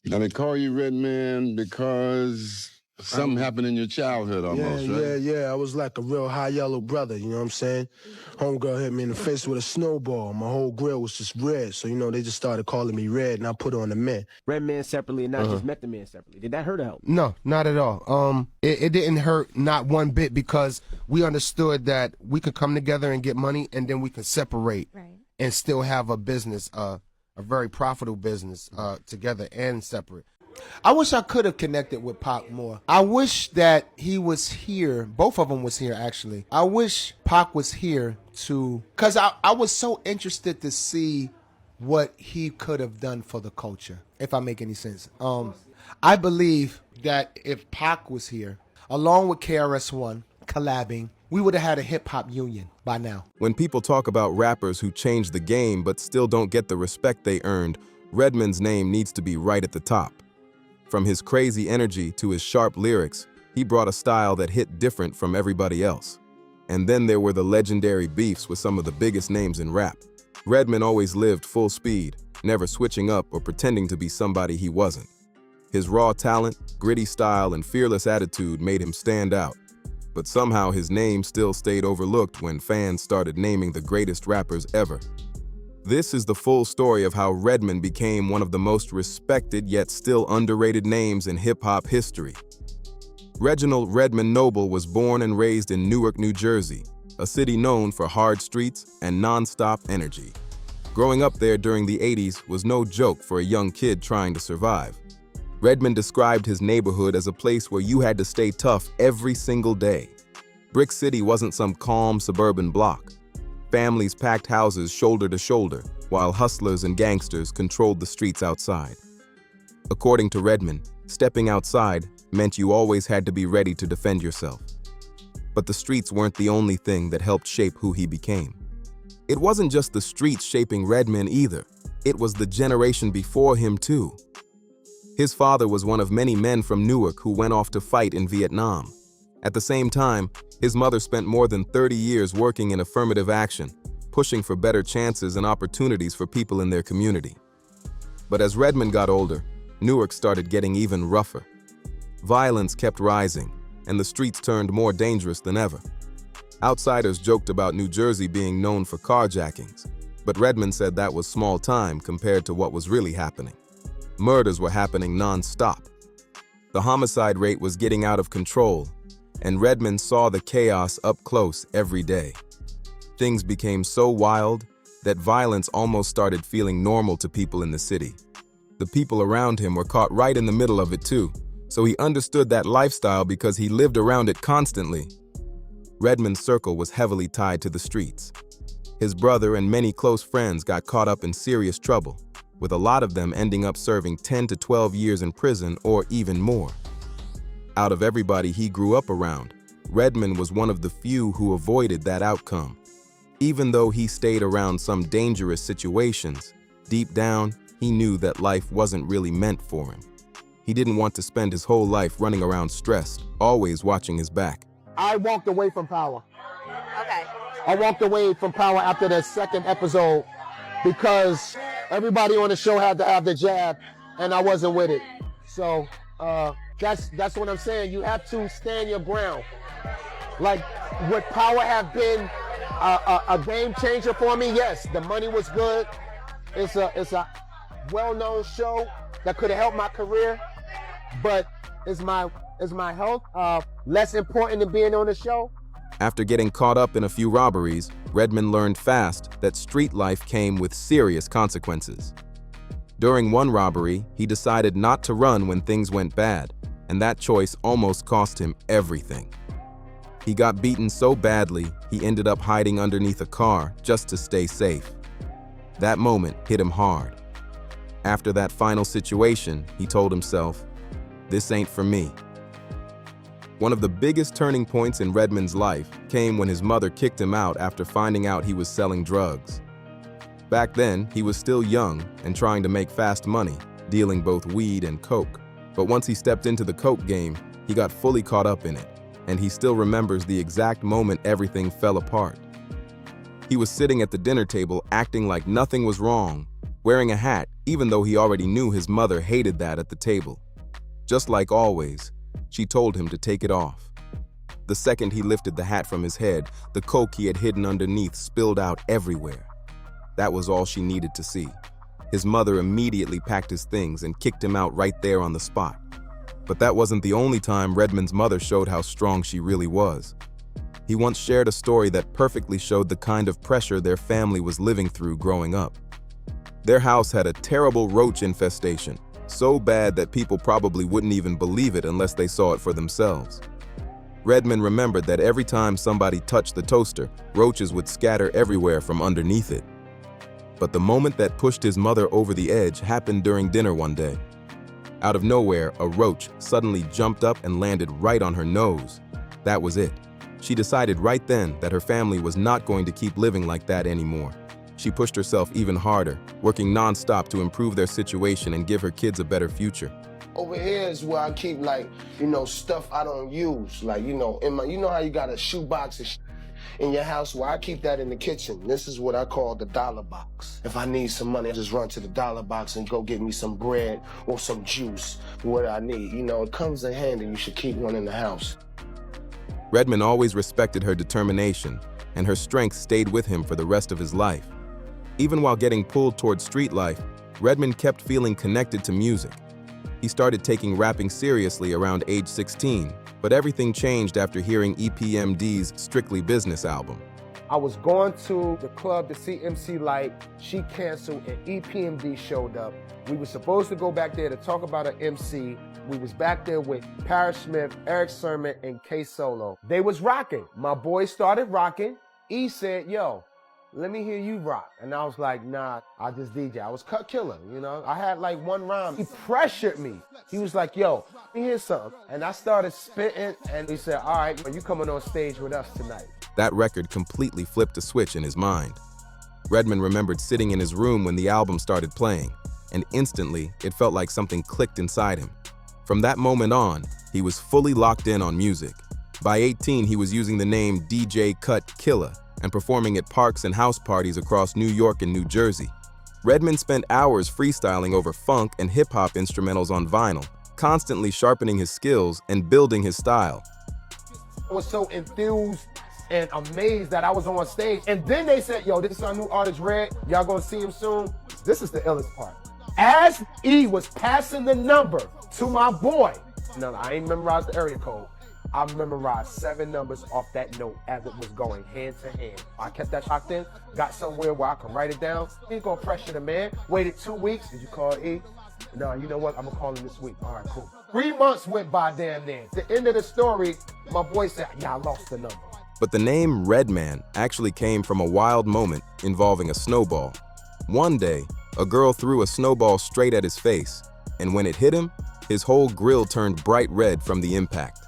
Now they call you Redman because something happened in your childhood almost, right? Yeah. I was like a real high yellow brother, you know what I'm saying? Homegirl hit me in the face with a snowball. My whole grill was just red, so, they just started calling me Red, and I put on the man. Redman separately and not just Method Man separately. Did that hurt or help? No, not at all. It didn't hurt, not one bit, because we understood that we could come together and get money, and then we could separate and still have a business, a very profitable business together and separate. I wish I could have connected with Pac more. I wish that he was here. Both of them was here, actually. I wish Pac was here because I was so interested to see what he could have done for the culture, if I make any sense. I believe that if Pac was here, along with KRS-One collabing, we would have had a hip-hop union by now. When people talk about rappers who changed the game but still don't get the respect they earned, Redman's name needs to be right at the top. From his crazy energy to his sharp lyrics, he brought a style that hit different from everybody else. And then there were the legendary beefs with some of the biggest names in rap. Redman always lived full speed, never switching up or pretending to be somebody he wasn't. His raw talent, gritty style, and fearless attitude made him stand out. But somehow his name still stayed overlooked when fans started naming the greatest rappers ever. This is the full story of how Redman became one of the most respected yet still underrated names in hip-hop history. Reginald Redman Noble was born and raised in Newark, New Jersey, a city known for hard streets and non-stop energy. Growing up there during the 80s was no joke for a young kid trying to survive. Redman described his neighborhood as a place where you had to stay tough every single day. Brick City wasn't some calm suburban block. Families packed houses shoulder to shoulder, while hustlers and gangsters controlled the streets outside. According to Redman, stepping outside meant you always had to be ready to defend yourself. But the streets weren't the only thing that helped shape who he became. It wasn't just the streets shaping Redman either. It was the generation before him too. His father was one of many men from Newark who went off to fight in Vietnam. At the same time, his mother spent more than 30 years working in affirmative action, pushing for better chances and opportunities for people in their community. But as Redman got older, Newark started getting even rougher. Violence kept rising, and the streets turned more dangerous than ever. Outsiders joked about New Jersey being known for carjackings, but Redman said that was small time compared to what was really happening. Murders were happening non-stop. The homicide rate was getting out of control, and Redman saw the chaos up close every day. Things became so wild that violence almost started feeling normal to people in the city. The people around him were caught right in the middle of it too, so he understood that lifestyle because he lived around it constantly. Redman's circle was heavily tied to the streets. His brother and many close friends got caught up in serious trouble, with a lot of them ending up serving 10 to 12 years in prison or even more. Out of everybody he grew up around, Redman was one of the few who avoided that outcome. Even though he stayed around some dangerous situations, deep down, he knew that life wasn't really meant for him. He didn't want to spend his whole life running around stressed, always watching his back. I walked away from Power. Okay. I walked away from Power after the second episode because everybody on the show had to have the jab, and I wasn't with it. So that's what I'm saying. You have to stand your ground. Like, would Power have been a game changer for me? Yes, the money was good. It's a well-known show that could have helped my career, but is my health less important than being on the show? After getting caught up in a few robberies, Redman learned fast that street life came with serious consequences. During one robbery, he decided not to run when things went bad, and that choice almost cost him everything. He got beaten so badly, he ended up hiding underneath a car just to stay safe. That moment hit him hard. After that final situation, he told himself, "This ain't for me." One of the biggest turning points in Redman's life came when his mother kicked him out after finding out he was selling drugs. Back then, he was still young and trying to make fast money, dealing both weed and coke. But once he stepped into the coke game, he got fully caught up in it, and he still remembers the exact moment everything fell apart. He was sitting at the dinner table acting like nothing was wrong wearing a hat even though he already knew his mother hated that at the table. Just like always, she told him to take it off. The second he lifted the hat from his head, the coke he had hidden underneath spilled out everywhere. That was all she needed to see. His mother immediately packed his things and kicked him out right there on the spot. But that wasn't the only time Redman's mother showed how strong she really was. He once shared a story that perfectly showed the kind of pressure their family was living through growing up. Their house had a terrible roach infestation, so bad that people probably wouldn't even believe it unless they saw it for themselves. Redman remembered that every time somebody touched the toaster, roaches would scatter everywhere from underneath it. But the moment that pushed his mother over the edge happened during dinner one day. Out of nowhere, a roach suddenly jumped up and landed right on her nose. That was it. She decided right then that her family was not going to keep living like that anymore. She pushed herself even harder, working non-stop to improve their situation and give her kids a better future. Over here is where I keep, like, stuff I don't use. Like, in my, how you got a shoebox and in your house? Well, I keep that in the kitchen. This is what I call the dollar box. If I need some money, I just run to the dollar box and go get me some bread or some juice, what I need. It comes in handy. You should keep one in the house. Redman always respected her determination, and her strength stayed with him for the rest of his life. Even while getting pulled toward street life, Redman kept feeling connected to music. He started taking rapping seriously around age 16, but everything changed after hearing EPMD's Strictly Business album. I was going to the club to see MC Light. She canceled and EPMD showed up. We were supposed to go back there to talk about an MC. We was back there with Parrish Smith, Eric Sermon, and K Solo. They was rocking. My boy started rocking. E said, yo, let me hear you rock. And I was like, nah, I just DJ. I was cut killer, I had like one rhyme. He pressured me. He was like, yo, let me hear something. And I started spitting, and he said, all right, you coming on stage with us tonight. That record completely flipped a switch in his mind. Redman remembered sitting in his room when the album started playing, and instantly it felt like something clicked inside him. From that moment on, he was fully locked in on music. By 18, he was using the name DJ Cut Killer and performing at parks and house parties across New York and New Jersey. Redman spent hours freestyling over funk and hip-hop instrumentals on vinyl, constantly sharpening his skills and building his style. I was so enthused and amazed that I was on stage. And then they said, yo, this is our new artist, Red. Y'all gonna see him soon. This is the illest part. As E was passing the number to my boy, no, I ain't memorized the area code. I memorized 7 numbers off that note as it was going hand to hand. I kept that locked in, got somewhere where I could write it down. Ain't gonna pressure the man. Waited 2 weeks. Did you call E? No, you know what? I'm gonna call him this week. All right, cool. 3 months went by damn near. At the end of the story, my boy said, yeah, I lost the number. But the name Redman actually came from a wild moment involving a snowball. One day, a girl threw a snowball straight at his face, and when it hit him, his whole grill turned bright red from the impact.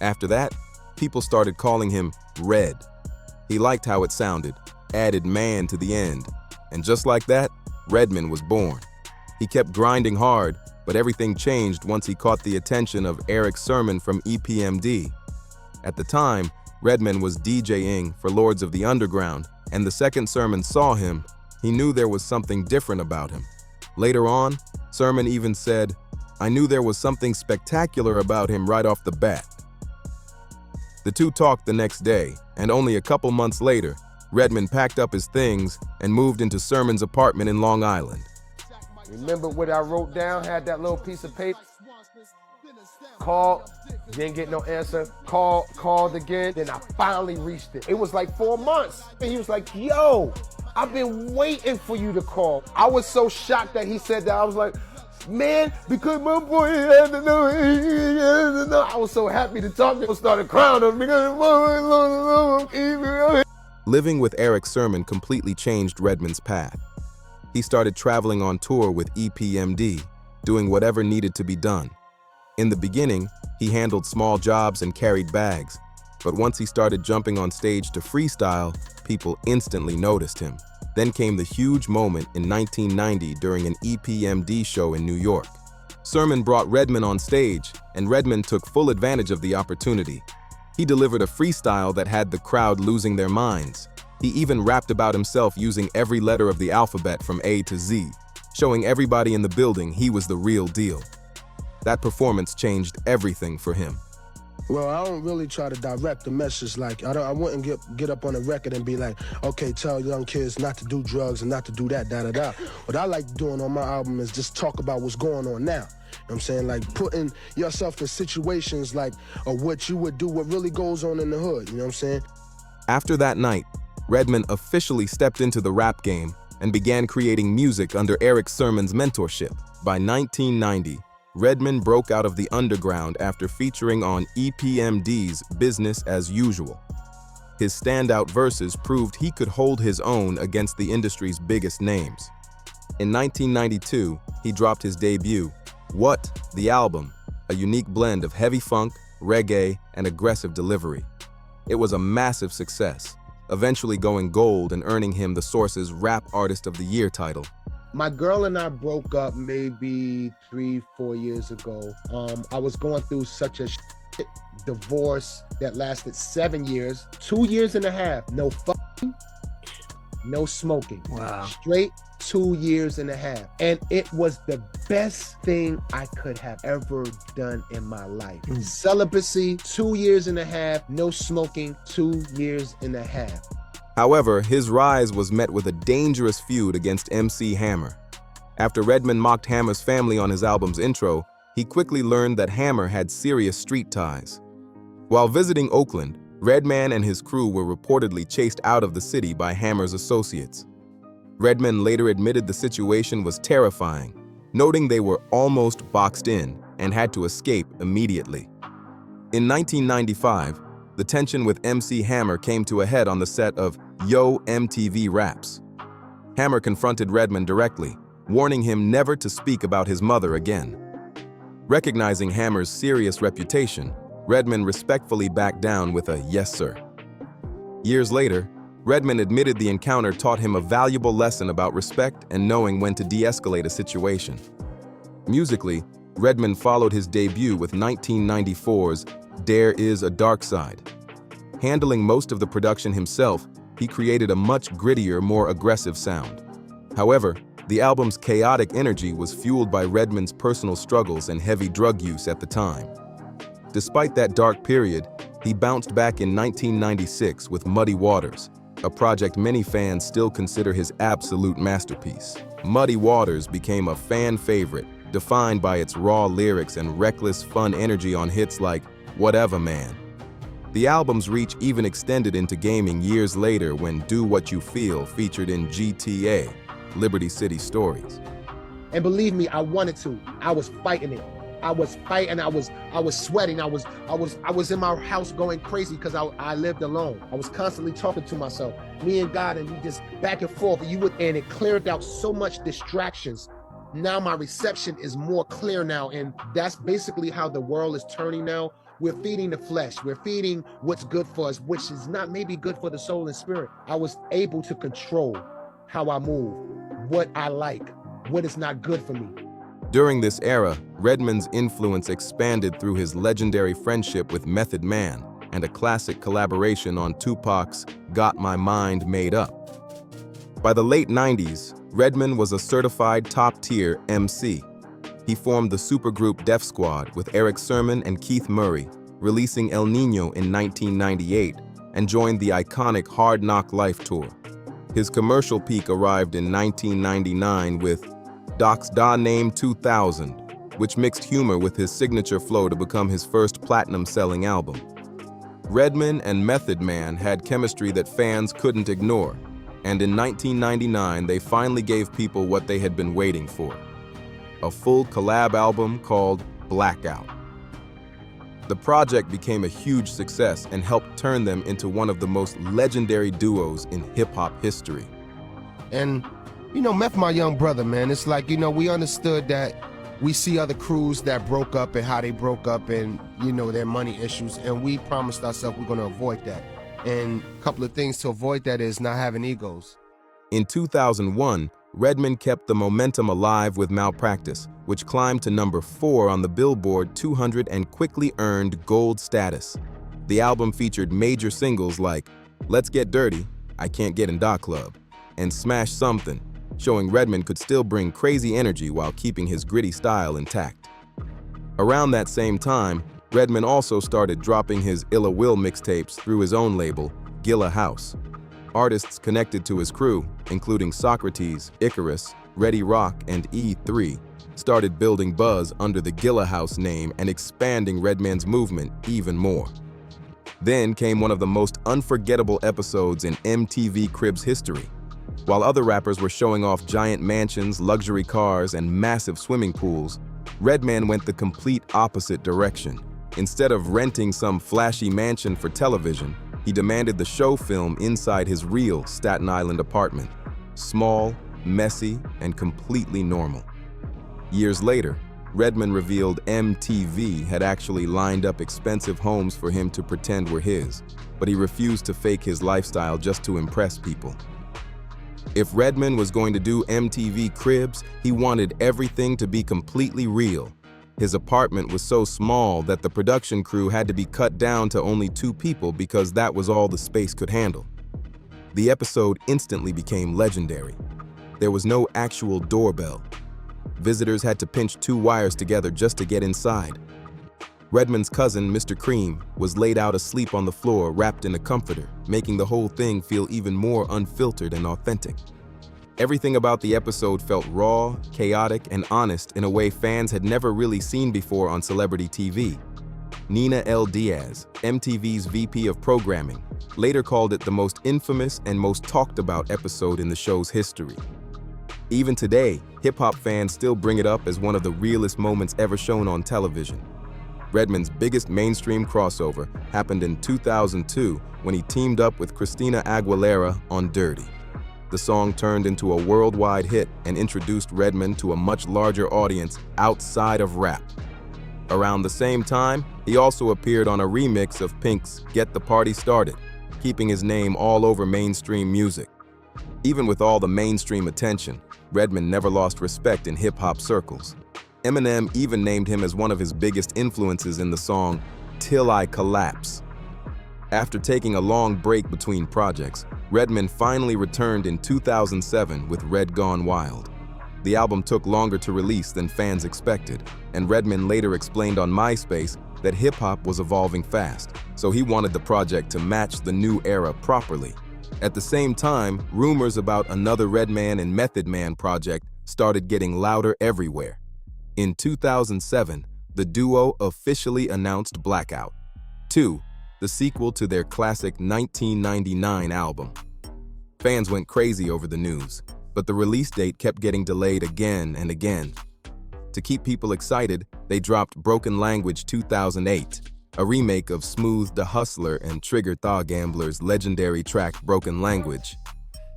After that, people started calling him Red. He liked how it sounded, added man to the end, and just like that, Redman was born. He kept grinding hard, but everything changed once he caught the attention of Eric Sermon from EPMD. At the time, Redman was DJing for Lords of the Underground, and the second Sermon saw him, he knew there was something different about him. Later on, Sermon even said, I knew there was something spectacular about him right off the bat. The two talked the next day, and only a couple months later, Redman packed up his things and moved into Sermon's apartment in Long Island. Remember what I wrote down, had that little piece of paper? Called, didn't get no answer, called again, then I finally reached it. It was like 4 months. And he was like, yo, I've been waiting for you to call. I was so shocked that he said that. I was like, man, because my boy had to know. I was so happy to talk to him. I started crying on me. Living with Eric Sermon completely changed Redman's path. He started traveling on tour with EPMD, doing whatever needed to be done. In the beginning, he handled small jobs and carried bags, but once he started jumping on stage to freestyle, people instantly noticed him. Then came the huge moment in 1990 during an EPMD show in New York. Sermon brought Redman on stage, and Redman took full advantage of the opportunity. He delivered a freestyle that had the crowd losing their minds. He even rapped about himself using every letter of the alphabet from A to Z. showing everybody in the building he was the real deal. That performance changed everything for him. Well, I don't really try to direct the message. Like, I wouldn't get up on a record and be like, okay, tell young kids not to do drugs and not to do that, da-da-da. What I like doing on my album is just talk about what's going on now. You know what I'm saying? Like, putting yourself in situations like, of what you would do, what really goes on in the hood, you know what I'm saying? After that night, Redman officially stepped into the rap game and began creating music under Eric Sermon's mentorship. By 1990, Redman broke out of the underground after featuring on EPMD's Business as Usual. His standout verses proved he could hold his own against the industry's biggest names. In 1992, he dropped his debut, What, the album, a unique blend of heavy funk, reggae, and aggressive delivery. It was a massive success, eventually going gold and earning him the Source's Rap Artist of the Year title. My girl and I broke up maybe 3-4 years ago. I was going through such a divorce that lasted 7 years, 2 years and a half. No fucking, no smoking. Wow. Straight 2 years and a half. And it was the best thing I could have ever done in my life. Celibacy, 2 years and a half. No smoking, 2 years and a half. However, his rise was met with a dangerous feud against MC Hammer. After Redman mocked Hammer's family on his album's intro, he quickly learned that Hammer had serious street ties. While visiting Oakland, Redman and his crew were reportedly chased out of the city by Hammer's associates. Redman later admitted the situation was terrifying, noting they were almost boxed in and had to escape immediately. In 1995, the tension with MC Hammer came to a head on the set of Yo MTV Raps. Hammer confronted Redman directly, warning him never to speak about his mother again. Recognizing Hammer's serious reputation, Redman respectfully backed down with a "yes, sir." Years later, Redman admitted the encounter taught him a valuable lesson about respect and knowing when to de-escalate a situation. Musically, Redman followed his debut with 1994's There Is a Dark Side. Handling most of the production himself, he created a much grittier, more aggressive sound. However, the album's chaotic energy was fueled by Redman's personal struggles and heavy drug use at the time. Despite that dark period, he bounced back in 1996 with Muddy Waters, a project many fans still consider his absolute masterpiece. Muddy Waters became a fan favorite, defined by its raw lyrics and reckless, fun energy on hits like Whatever Man. The album's reach even extended into gaming years later when Do What You Feel featured in GTA, Liberty City Stories. And believe me, I wanted to. I was fighting it. I was fighting. I was sweating. I was in my house going crazy because I lived alone. I was constantly talking to myself, me and God, and we just back and forth. And it cleared out so much distractions. Now my reception is more clear now, and that's basically how the world is turning now. We're feeding the flesh. We're feeding what's good for us, which is not maybe good for the soul and spirit. I was able to control how I move, what I like, what is not good for me. During this era, Redman's influence expanded through his legendary friendship with Method Man and a classic collaboration on Tupac's Got My Mind Made Up. By the late 90s, Redman was a certified top-tier MC. He formed the supergroup Def Squad with Eric Sermon and Keith Murray, releasing El Nino in 1998, and joined the iconic Hard Knock Life tour. His commercial peak arrived in 1999 with Doc's Da Name 2000, which mixed humor with his signature flow to become his first platinum-selling album. Redman and Method Man had chemistry that fans couldn't ignore, and in 1999 they finally gave people what they had been waiting for: a full collab album called Blackout. The project became a huge success and helped turn them into one of the most legendary duos in hip-hop history. And, you know, Meth, my young brother, man, it's like, you know, we understood that we see other crews that broke up and how they broke up and, you know, their money issues, and we promised ourselves we're going to avoid that. And a couple of things to avoid that is not having egos. In 2001, Redman kept the momentum alive with Malpractice, which climbed to number 4 on the Billboard 200 and quickly earned gold status. The album featured major singles like Let's Get Dirty, I Can't Get in Da Club, and Smash Something, showing Redman could still bring crazy energy while keeping his gritty style intact. Around that same time, Redman also started dropping his Illa Will mixtapes through his own label, Gilla House. Artists connected to his crew, including Socrates, Icarus, Ready Rock, and E3, started building buzz under the Gilla House name and expanding Redman's movement even more. Then came one of the most unforgettable episodes in MTV Cribs history. While other rappers were showing off giant mansions, luxury cars, and massive swimming pools, Redman went the complete opposite direction. Instead of renting some flashy mansion for television, he demanded the show film inside his real Staten Island apartment. Small, messy, and completely normal. Years later, Redman revealed MTV had actually lined up expensive homes for him to pretend were his, but he refused to fake his lifestyle just to impress people. If Redman was going to do MTV Cribs, he wanted everything to be completely real. His apartment was so small that the production crew had to be cut down to only 2 people because that was all the space could handle. The episode instantly became legendary. There was no actual doorbell. Visitors had to pinch 2 wires together just to get inside. Redman's cousin, Mr. Cream, was laid out asleep on the floor wrapped in a comforter, making the whole thing feel even more unfiltered and authentic. Everything about the episode felt raw, chaotic, and honest in a way fans had never really seen before on celebrity TV. Nina L. Diaz, MTV's VP of Programming, later called it the most infamous and most talked about episode in the show's history. Even today, hip-hop fans still bring it up as one of the realest moments ever shown on television. Redman's biggest mainstream crossover happened in 2002 when he teamed up with Christina Aguilera on Dirty. The song turned into a worldwide hit and introduced Redman to a much larger audience outside of rap. Around the same time, he also appeared on a remix of Pink's Get the Party Started, keeping his name all over mainstream music. Even with all the mainstream attention, Redman never lost respect in hip-hop circles. Eminem even named him as one of his biggest influences in the song Till I Collapse. After taking a long break between projects, Redman finally returned in 2007 with Red Gone Wild. The album took longer to release than fans expected, and Redman later explained on MySpace that hip-hop was evolving fast, so he wanted the project to match the new era properly. At the same time, rumors about another Redman and Method Man project started getting louder everywhere. In 2007, the duo officially announced Blackout 2, the sequel to their classic 1999 album. Fans went crazy over the news, but the release date kept getting delayed again and again. To keep people excited, they dropped Broken Language 2008, a remake of Smooth the Hustler and Trigger Thaw Gambler's legendary track Broken Language.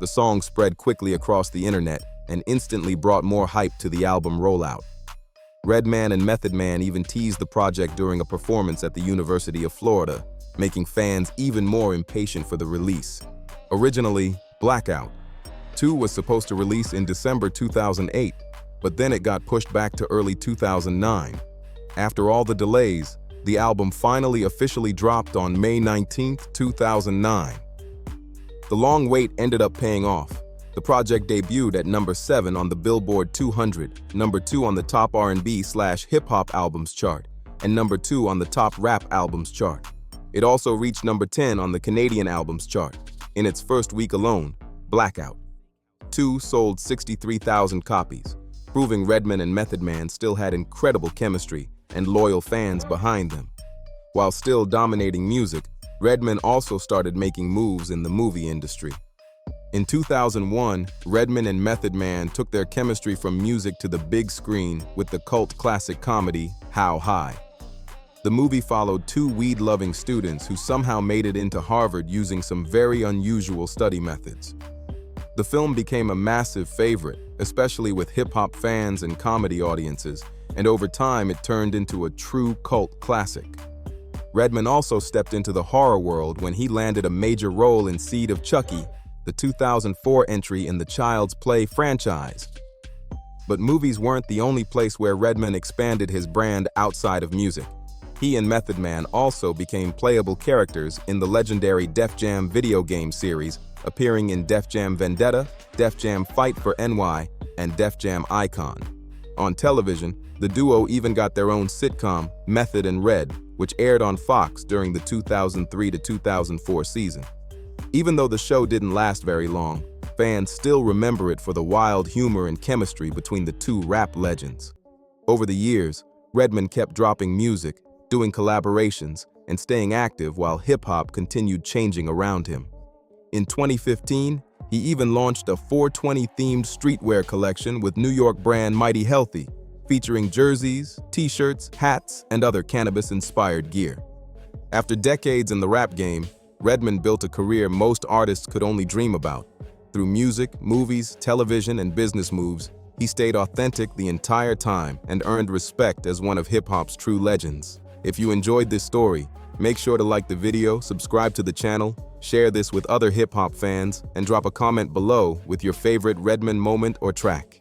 The song spread quickly across the internet and instantly brought more hype to the album rollout. Redman and Method Man even teased the project during a performance at the University of Florida, making fans even more impatient for the release. Originally, Blackout 2 was supposed to release in December 2008, but then it got pushed back to early 2009. After all the delays, the album finally officially dropped on May 19, 2009. The long wait ended up paying off. The project debuted at number 7 on the Billboard 200, number 2 on the top R&B/hip-hop albums chart, and number 2 on the top rap albums chart. It also reached number 10 on the Canadian albums chart. In its first week alone, Blackout 2 sold 63,000 copies, proving Redman and Method Man still had incredible chemistry and loyal fans behind them. While still dominating music, Redman also started making moves in the movie industry. In 2001, Redman and Method Man took their chemistry from music to the big screen with the cult classic comedy, How High. The movie followed 2 weed-loving students who somehow made it into Harvard using some very unusual study methods. The film became a massive favorite, especially with hip-hop fans and comedy audiences, and over time it turned into a true cult classic. Redman also stepped into the horror world when he landed a major role in Seed of Chucky, the 2004 entry in the Child's Play franchise. But movies weren't the only place where Redman expanded his brand outside of music. He and Method Man also became playable characters in the legendary Def Jam video game series appearing in Def Jam Vendetta, Def Jam Fight for NY, and Def Jam Icon. On television, the duo even got their own sitcom, Method and Red, which aired on Fox during the 2003 to 2004 season. Even though the show didn't last very long, fans still remember it for the wild humor and chemistry between the two rap legends. Over the years, Redman kept dropping music, doing collaborations, and staying active while hip-hop continued changing around him. In 2015, he even launched a 420-themed streetwear collection with New York brand Mighty Healthy, featuring jerseys, t-shirts, hats, and other cannabis-inspired gear. After decades in the rap game, Redman built a career most artists could only dream about. Through music, movies, television, and business moves, he stayed authentic the entire time and earned respect as one of hip-hop's true legends. If you enjoyed this story, make sure to like the video, subscribe to the channel, share this with other hip-hop fans, and drop a comment below with your favorite Redman moment or track.